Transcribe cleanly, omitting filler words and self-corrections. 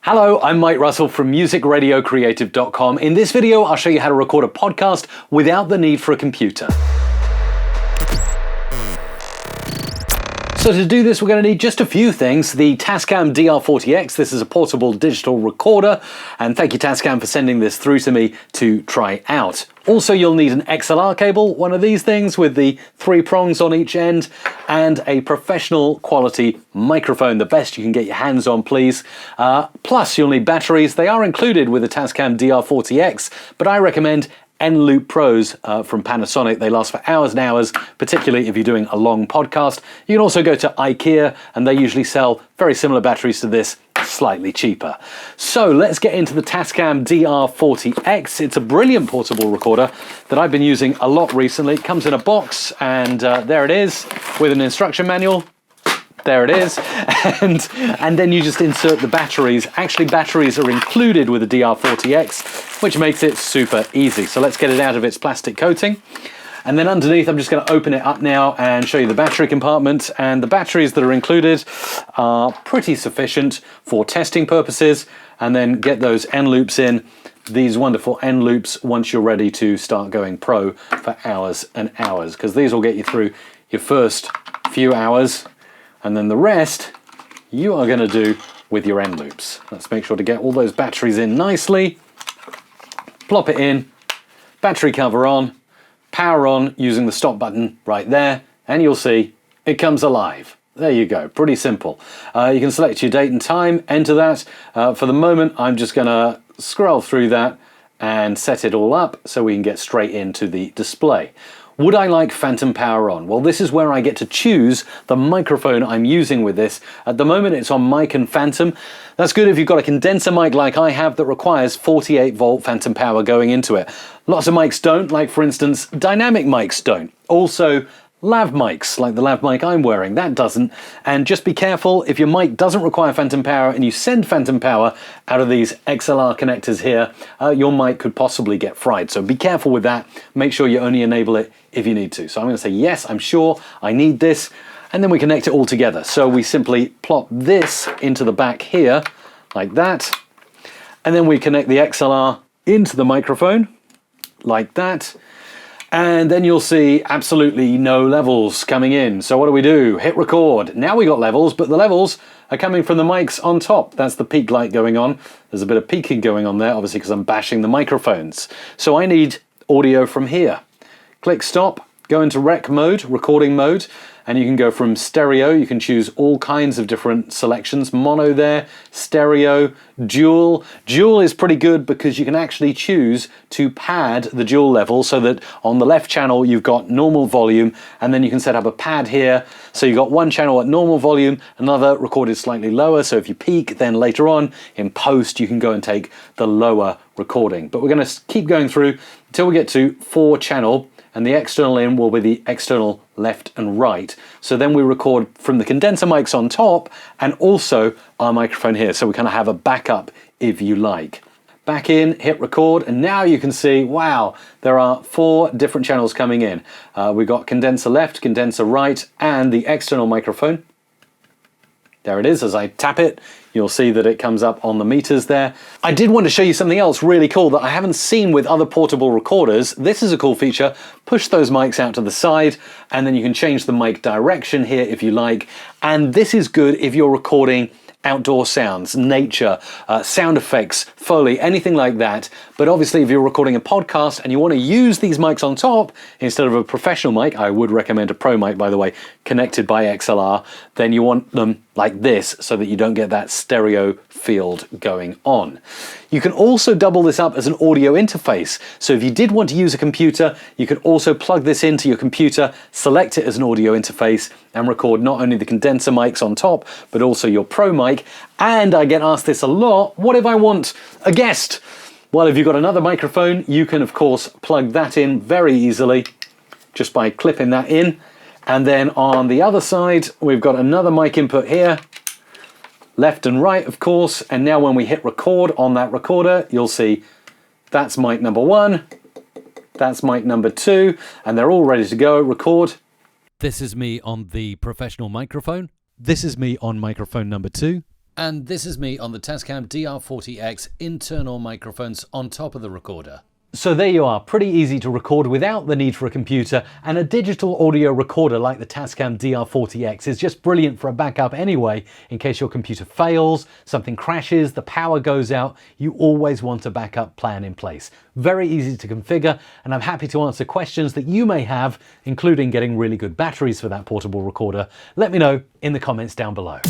Hello, I'm Mike Russell from musicradiocreative.com. In this video, I'll show you how to record a podcast without the need for a computer. So to do this, we're going to need just a few things. The Tascam DR-40X, this is a portable digital recorder, and thank you Tascam for sending this through to me to try out. Also, you'll need an XLR cable, one of these things with the 3 prongs on each end, and a professional quality microphone, the best you can get your hands on, please. Plus, you'll need batteries. They are included with the Tascam DR-40X, but I recommend N-Loop Pros from Panasonic. They last for hours and hours, particularly if you're doing a long podcast. You can also go to IKEA, and they usually sell very similar batteries to this, slightly cheaper. So let's get into the Tascam DR-40X. It's a brilliant portable recorder that I've been using a lot recently. It comes in a box, and there it is with an instruction manual. There it is, and then you just insert the batteries. Actually, batteries are included with the DR-40X, which makes it super easy. So let's get it out of its plastic coating. And then underneath, I'm just going to open it up now and show you the battery compartment. And the batteries that are included are pretty sufficient for testing purposes. And then get those N-loops in, these wonderful N-loops, once you're ready to start going pro for hours and hours, because these will get you through your first few hours. And then the rest, you are going to do with your N-loops. Let's make sure to get all those batteries in nicely. Plop it in, battery cover on, power on using the stop button right there, and you'll see it comes alive. There you go, pretty simple. You can select your date and time, enter that. For the moment, I'm just going to scroll through that and set it all up so we can get straight into the display. Would I like phantom power on? Well, this is where I get to choose the microphone I'm using with this. At the moment, it's on mic and phantom. That's good if you've got a condenser mic like I have that requires 48 volt phantom power going into it. Lots of mics don't, like for instance, dynamic mics don't. Also, lav mics, like the lav mic I'm wearing, that doesn't. And just be careful, if your mic doesn't require phantom power and you send phantom power out of these XLR connectors here, your mic could possibly get fried. So be careful with that. Make sure you only enable it if you need to. So I'm going to say, yes, I'm sure I need this. And then we connect it all together. So we simply plop this into the back here, like that. And then we connect the XLR into the microphone, like that. And then you'll see absolutely no levels coming in. So what do? Hit record. Now we got levels, but the levels are coming from the mics on top. That's the peak light going on. There's a bit of peaking going on there, obviously, because I'm bashing the microphones. So I need audio from here. Click stop, go into rec mode, recording mode, and you can go from stereo. You can choose all kinds of different selections. Mono there, stereo, dual. Dual is pretty good because you can actually choose to pad the dual level so that on the left channel you've got normal volume, and then you can set up a pad here. So you've got one channel at normal volume, another recorded slightly lower. So if you peak, then later on in post you can go and take the lower recording. But we're going to keep going through until we get to 4 channel. And the external in will be the external left and right. So then we record from the condenser mics on top and also our microphone here. So we kind of have a backup if you like. Back in, hit record, and now you can see, wow, there are 4 different channels coming in. We've got condenser left, condenser right, and the external microphone. There it is. As I tap it, you'll see that it comes up on the meters there. I did want to show you something else really cool that I haven't seen with other portable recorders. This is a cool feature. Push those mics out to the side, and then you can change the mic direction here if you like. And this is good if you're recording outdoor sounds, nature, sound effects, Foley, anything like that. But obviously if you're recording a podcast and you want to use these mics on top instead of a professional mic, I would recommend a pro mic, by the way, connected by XLR, then you want them like this so that you don't get that stereo field going on. You can also double this up as an audio interface. So if you did want to use a computer, you could also plug this into your computer, select it as an audio interface, and record not only the condenser mics on top, but also your pro mic. And I get asked this a lot, what if I want a guest? Well, if you've got another microphone, you can of course plug that in very easily just by clipping that in. And then on the other side, we've got another mic input here, left and right, of course. And now when we hit record on that recorder, you'll see that's mic number 1, that's mic number 2, and they're all ready to go. Record. This is me on the professional microphone. This is me on microphone number 2. And this is me on the Tascam DR-40X internal microphones on top of the recorder. So there you are, pretty easy to record without the need for a computer, and a digital audio recorder like the Tascam DR-40X is just brilliant for a backup anyway. In case your computer fails, something crashes, the power goes out, you always want a backup plan in place. Very easy to configure, and I'm happy to answer questions that you may have, including getting really good batteries for that portable recorder. Let me know in the comments down below.